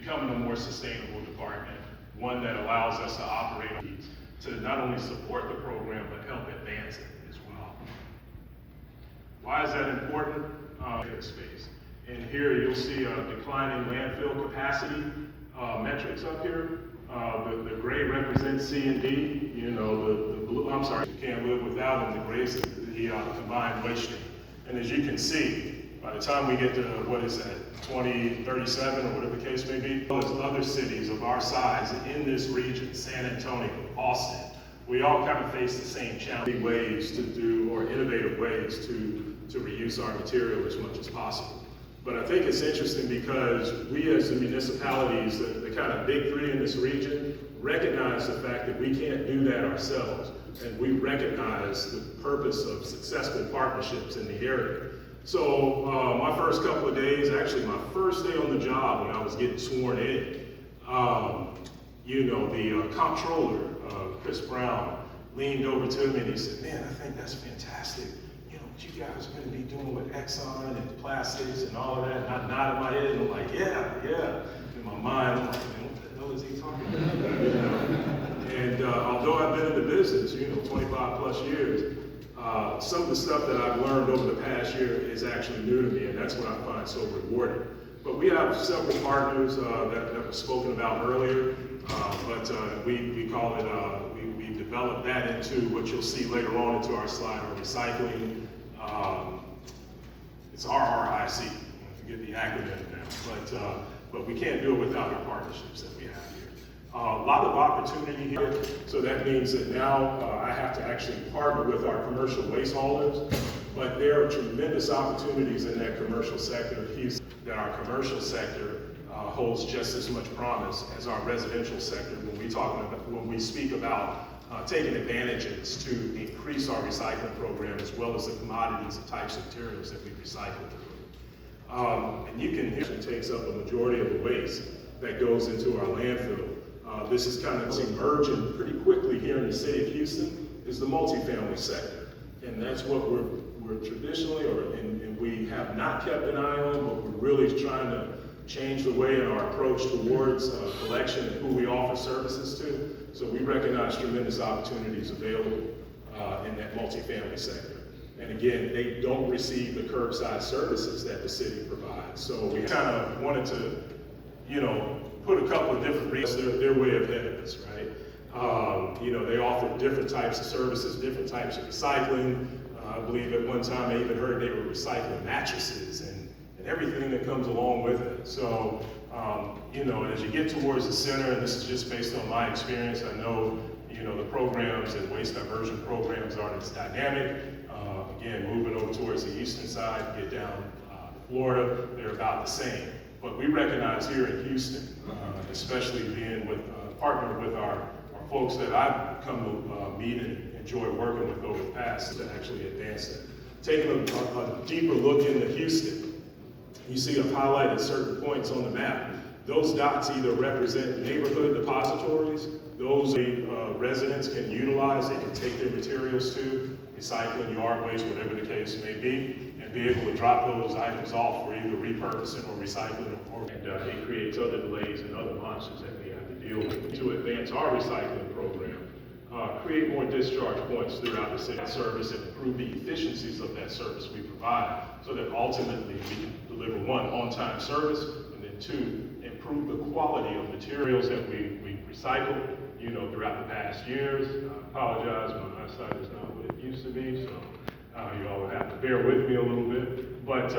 becoming a more sustainable department, one that allows us to operate to not only support the program, but help advance it as well. Why is that important? Space. And here you'll see declining landfill capacity metrics up here. The gray represents C and D. You know, the blue, I'm sorry, you can't live without, and the gray is the combined waste stream. And as you can see, by the time we get to, what is that, 2037 or whatever the case may be, there's other cities of our size in this region, San Antonio, Austin, we all kind of face the same challenge, ways to do, or innovative ways to reuse our material as much as possible. But I think it's interesting because we as the municipalities, the kind of big three in this region, recognize the fact that we can't do that ourselves. And we recognize the purpose of successful partnerships in the area. So my first couple of days, actually my first day on the job when I was getting sworn in, you know, the comptroller, Chris Brown, leaned over to me and he said, "Man, I think that's fantastic. You know, what you guys are going to be doing with Exxon and plastics and all of that." And I nodded my head and I'm like, yeah. In my mind, I'm like, man, what the hell is he talking about? You know? And although I've been in the business, you know, 25 plus years, some of the stuff that I've learned over the past year is actually new to me, and that's what I find so rewarding. But we have several partners that was spoken about earlier, but we call it, we developed that into what you'll see later on into our slide on recycling. It's RRIC, I forget the acronym now, but we can't do it without our partnerships that we have here. A lot of opportunity here, so that means that now I have to actually partner with our commercial waste haulers, but there are tremendous opportunities in that commercial sector. That our commercial sector holds just as much promise as our residential sector when we speak about taking advantages to increase our recycling program as well as the commodities and types of materials that we recycle through. And you can hear it takes up a majority of the waste that goes into our landfill. This is kind of emerging pretty quickly here in the city of Houston, is the multifamily sector. And that's what we're traditionally, and we have not kept an eye on, but we're really trying to change the way in our approach towards collection and who we offer services to. So we recognize tremendous opportunities available in that multifamily sector. And again, they don't receive the curbside services that the city provides. So we kind of wanted to, you know, put a couple of different reasons, their way ahead of us, right? You know, they offer different types of services, different types of recycling. I believe at one time I even heard they were recycling mattresses and everything that comes along with it. So, you know, as you get towards the center, and this is just based on my experience, I know, you know, the programs and waste diversion programs aren't as dynamic. Again, moving over towards the eastern side, get down to Florida, they're about the same. But we recognize here in Houston, especially being with, partnered with our folks that I've come to meet and enjoy working with over the past to actually advance that. Taking a deeper look into Houston, you see I've highlighted certain points on the map. Those dots either represent neighborhood depositories, those residents can utilize, they can take their materials to, recycling, yard waste, whatever the case may be, and be able to drop those items off for either repurposing or recycling, and it creates other delays and other monsters that we have to deal with. To advance our recycling program, create more discharge points throughout the city service and improve the efficiencies of that service we provide, so that ultimately we can deliver one, on-time service, and then two, improve the quality of materials that we recycle, you know, throughout the past years. I apologize, my eyesight is not what it used to be, so you all will have to bear with me a little bit. But,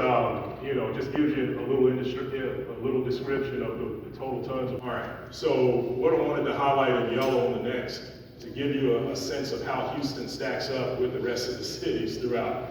you know, just gives you a little description of the total tons. All right, so what I wanted to highlight in yellow on the next, to give you a sense of how Houston stacks up with the rest of the cities throughout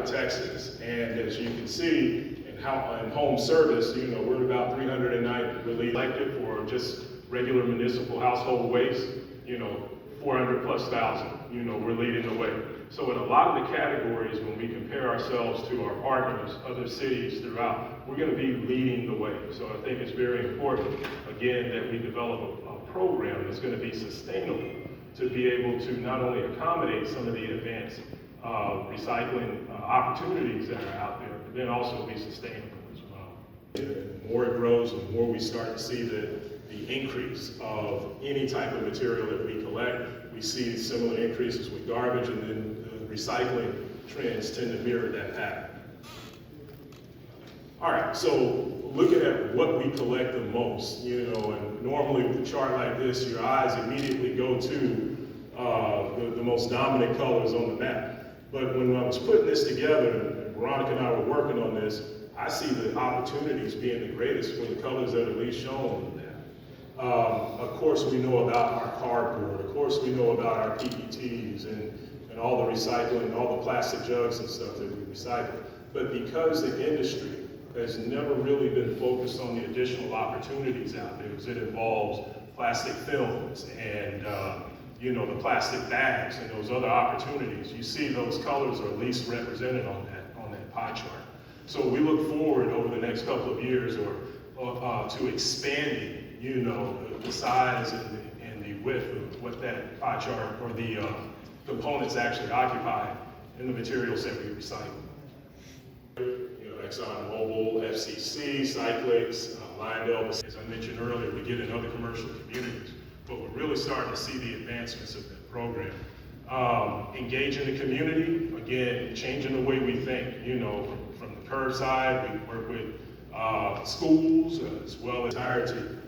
Texas. And as you can see, in home service, you know, we're about 309 really elected for just regular municipal household waste, you know, 400 plus thousand, you know, we're leading the way. So in a lot of the categories, when we compare ourselves to our partners, other cities throughout, we're going to be leading the way. So I think it's very important, again, that we develop a program that's going to be sustainable to be able to not only accommodate some of the advanced recycling opportunities that are out there, but then also be sustainable as well. The more it grows, the more we start to see the increase of any type of material that we collect. We see similar increases with garbage, and then the recycling trends tend to mirror that pattern. All right, so looking at what we collect the most, and normally with a chart like this, your eyes immediately go to the most dominant colors on the map. But when I was putting this together, and Veronica and I were working on this, I see the opportunities being the greatest for the colors that are least shown on the map. Of course, we know about our cardboard. Of course, we know about our PETs and all the recycling, all the plastic jugs and stuff that we recycle. But because the industry has never really been focused on the additional opportunities out there, because it involves plastic films and the plastic bags and those other opportunities, you see those colors are least represented on that pie chart. So we look forward over the next couple of years to expanding, the size and the width of what that pie chart or the components actually occupy in the materials that we recycle. ExxonMobil, FCC, Cyclics, Lyondell, as I mentioned earlier, we get in other commercial communities, but we're really starting to see the advancements of that program. Engaging the community, again, changing the way we think, from the curbside, we work with schools as well as entirety.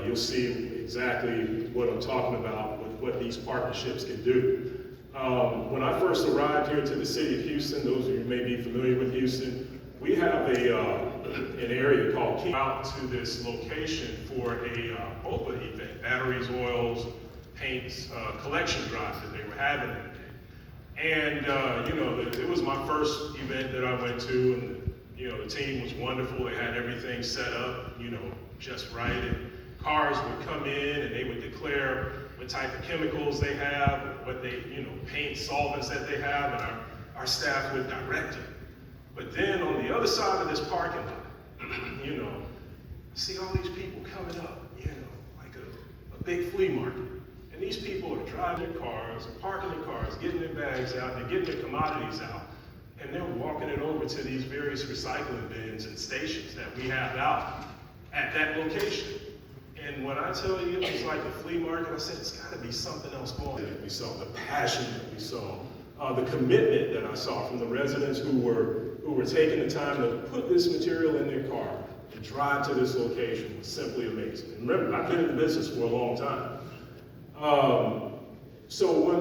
You'll see exactly what I'm talking about with what these partnerships can do. When I first arrived here to the city of Houston, those of you who may be familiar with Houston, we have an area called King out to this location for a BOPA event, batteries, oils, paints, collection drive that they were having that day. And it was my first event that I went to, and the team was wonderful. They had everything set up, just right. And cars would come in and they would declare what type of chemicals they have, what they, paint solvents that they have, and our staff would direct them. But then on the other side of this parking lot, see all these people coming up, like a big flea market. And these people are driving their cars, parking their cars, getting their bags out, they're getting their commodities out, and they're walking it over to these various recycling bins and stations that we have out at that location. And when I tell you it was like a flea market, I said, it's gotta be something else going on. We saw the passion that we saw, the commitment that I saw from the residents who were taking the time to put this material in their car and drive to this location was simply amazing. And remember, I've been in the business for a long time.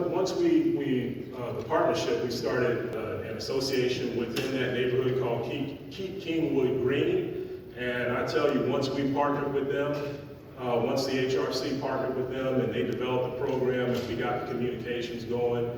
Once the partnership, we started an association within that neighborhood called Keep Kingwood Green. And I tell you, once we partnered with them, once the HRC partnered with them and they developed the program and we got the communications going,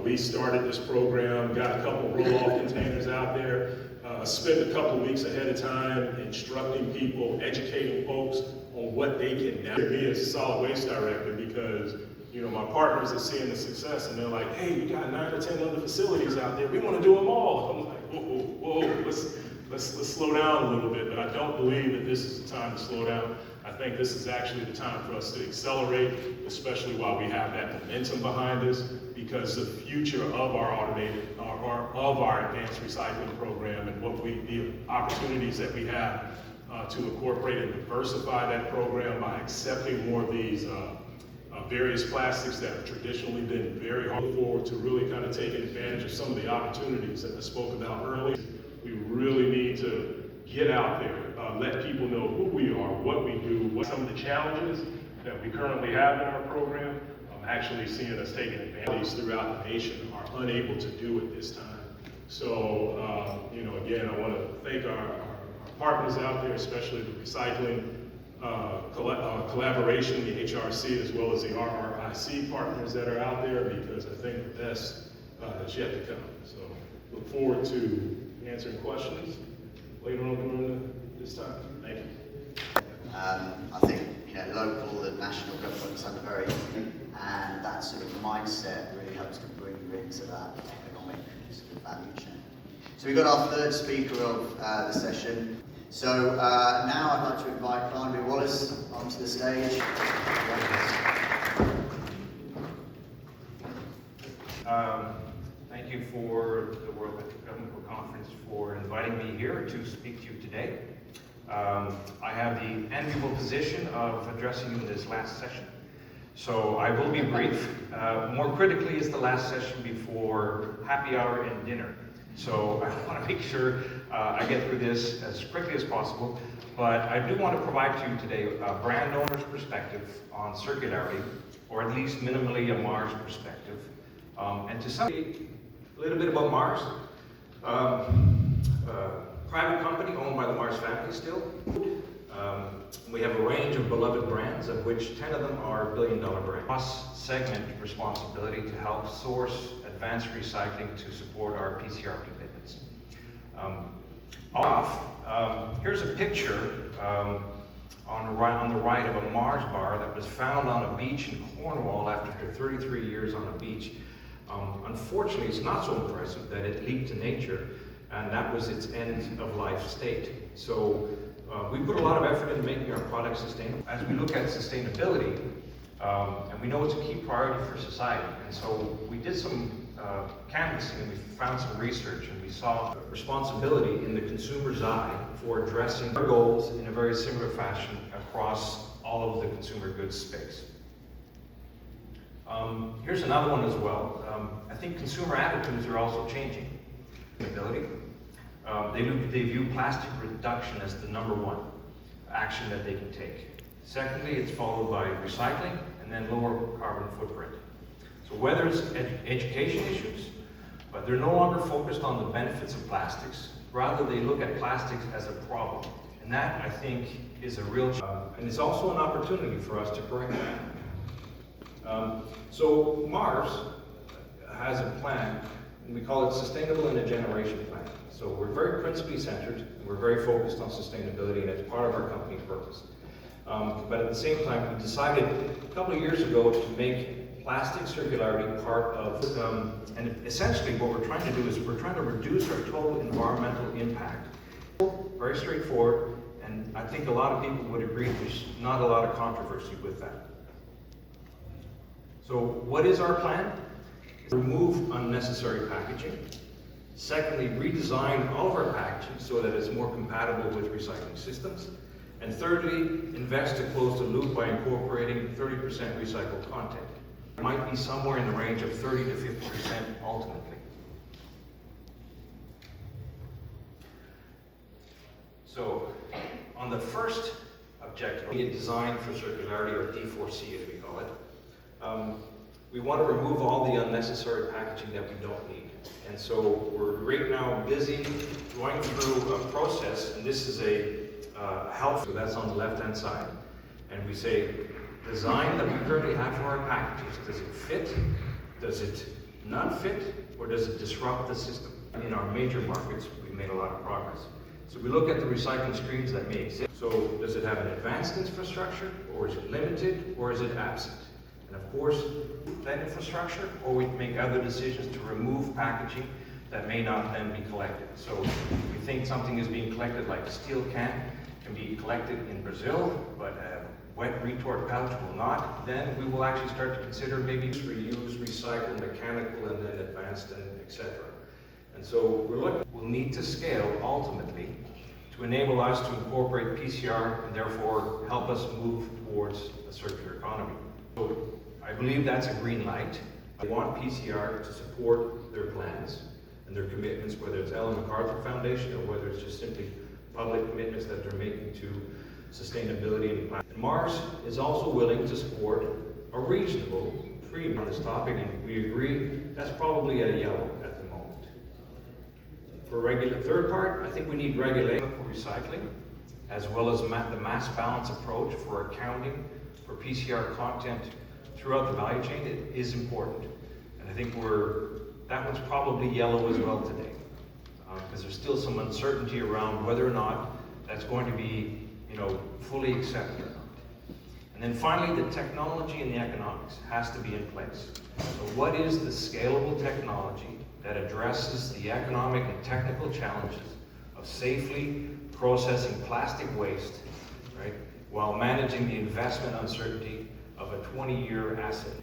we started this program, got a couple roll-off containers out there, spent a couple of weeks ahead of time instructing people, educating folks on what they can now. Me as a solid waste director, because my partners are seeing the success and they're like, hey, we got 9 or 10 other facilities out there, we want to do them all. I'm like, whoa, let's slow down a little bit, but I don't believe that this is the time to slow down. I think this is actually the time for us to accelerate, especially while we have that momentum behind us, because the future of our advanced recycling program and the opportunities that we have to incorporate and diversify that program by accepting more of these various plastics that have traditionally been very hard. Look forward to really kind of taking advantage of some of the opportunities that I spoke about earlier. We really need to get out there, let people know who we are, what we do, what some of the challenges that we currently have in our program. Actually seeing us taking advantage throughout the nation are unable to do at this time. So, again, I want to thank our partners out there, especially the recycling collaboration, the HRC, as well as the RRIC partners that are out there, because I think the best is yet to come. So, look forward to answering questions later on during this time. Thank you. I think local and national governments have a very, and that sort of mindset really helps to bring you into that economic sort of value chain. So we've got our third speaker of the session. So now I'd like to invite Climbie Wallace onto the stage. Thank you for the World Economic Conference for inviting me here to speak to you today. I have the enviable position of addressing you in this last session. So I will be brief. More critically is the last session before happy hour and dinner. So I want to make sure I get through this as quickly as possible. But I do want to provide to you today a brand owner's perspective on circularity, or at least minimally a Mars perspective. And to some a little bit about Mars. Private company owned by the Mars family still. We have a range of beloved brands, of which 10 of them are billion-dollar brands. Cross-segment responsibility to help source advanced recycling to support our PCR commitments. Here's a picture on the right of a Mars bar that was found on a beach in Cornwall after 33 years on a beach. Unfortunately, it's not so impressive that it leaked to nature, and that was its end of life state. So we put a lot of effort into making our products sustainable. As we look at sustainability, and we know it's a key priority for society, and so we did some canvassing and we found some research, and we saw responsibility in the consumer's eye for addressing our goals in a very similar fashion across all of the consumer goods space. Here's another one as well. I think consumer attitudes are also changing. They view plastic reduction as the #1 action that they can take. Secondly, it's followed by recycling and then lower carbon footprint. So whether it's education issues, but they're no longer focused on the benefits of plastics. Rather, they look at plastics as a problem. And that, I think, is a real challenge. And it's also an opportunity for us to correct that. So Mars has a plan, and we call it Sustainable in a Generation Plan. So we're very principally centered, and we're very focused on sustainability, and it's part of our company purpose. But at the same time, we decided a couple of years ago to make plastic circularity part of, and essentially what we're trying to do is we're trying to reduce our total environmental impact. Very straightforward, and I think a lot of people would agree there's not a lot of controversy with that. So what is our plan? Remove unnecessary packaging. Secondly, redesign all of our packaging so that it's more compatible with recycling systems. And thirdly, invest to close the loop by incorporating 30% recycled content. It might be somewhere in the range of 30 to 50% ultimately. So, on the first objective, design for circularity, or D4C as we call it, we want to remove all the unnecessary packaging that we don't need. And so we're right now busy going through a process, and this is a health, so that's on the left-hand side. And we say, design that we currently have for our packages, does it fit? Does it not fit? Or does it disrupt the system? In our major markets, we've made a lot of progress. So we look at the recycling streams that may exist. So does it have an advanced infrastructure, or is it limited, or is it absent? And of course, that infrastructure, or we make other decisions to remove packaging that may not then be collected. So we think something is being collected, like a steel can be collected in Brazil, but a wet retort pouch will not, then we will actually start to consider maybe reuse, recycle, mechanical, and then advanced, and etc. And so we'll need to scale ultimately to enable us to incorporate PCR and therefore help us move towards a circular economy. So I believe that's a green light. They want PCR to support their plans and their commitments, whether it's Ellen MacArthur Foundation or whether it's just simply public commitments that they're making to sustainability and planet. Mars is also willing to support a reasonable premium on this topic, and we agree that's probably a yellow at the moment. For third part, I think we need regulation for recycling, as well as the mass balance approach for accounting for PCR content throughout the value chain. It is important, and I think that one's probably yellow as well today, because there's still some uncertainty around whether or not that's going to be, fully accepted or not. And then finally, the technology and the economics has to be in place. So what is the scalable technology that addresses the economic and technical challenges of safely processing plastic waste, right, while managing the investment uncertainty of a 20-year asset?